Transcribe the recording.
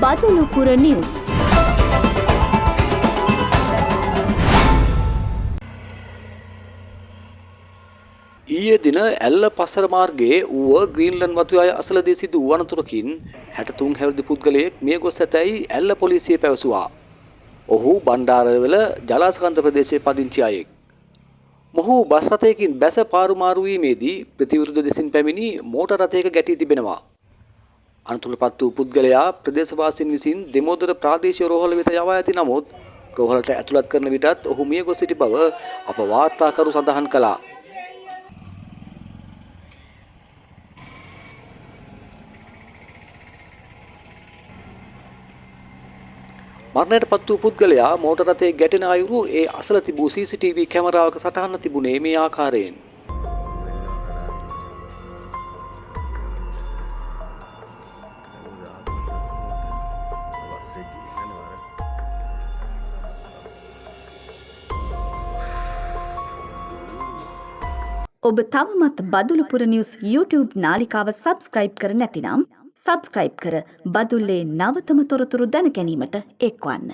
බදුලුපුර news. ඊයේ දින ඇල්ල පසර මාර්ගයේ ඌව ග්‍රීන්ලන්ඩ් වතුයාය අසලදී සිදු වූ අනතුරකින් 63 හැවිරිදි පුද්ගලයෙක් මිය ගොස් ඇතැයි ඇල්ල පොලිසිය පැවසුවා. ඔහු බණ්ඩාරවල ජලාසකන්ද ප්‍රදේශයේ පදිංචි අයෙක්. මොහු බස් රථයකින් බැස පාරුමාරු වීමේදී ප්‍රතිවිරුද්ධ දෙසින් පැමිණි මෝටර් රථයක ගැටී තිබෙනවා. අනතුරටපත් වූ පුද්ගලයා ප්‍රදේශවාසීන් විසින් දෙමෝදර ප්‍රාදේශීය රෝහල වෙත යවා ඇති නමුත් රෝහලට ඇතුළත් කරන විටත් ඔහු මිය ගොස් සිටි බව අප වාර්තාකරු සඳහන් කළා. මරණයට පත් වූ පුද්ගලයා මෝටර් රථයේ ගැටෙන අයුරු ඒ අසල තිබූ CCTV කැමරාවක සටහන තිබුණේ මේ ආකාරයෙන්. ඔබ තවමත් බදුලුපුර නිවුස් YouTube නාලිකාව සබස්ක්‍රයිබ් කර නැතිනම් සබස්ක්‍රයිබ් කර බදුල්ලේ නවතම තොරතුරු දැන ගැනීමට එක්වන්න.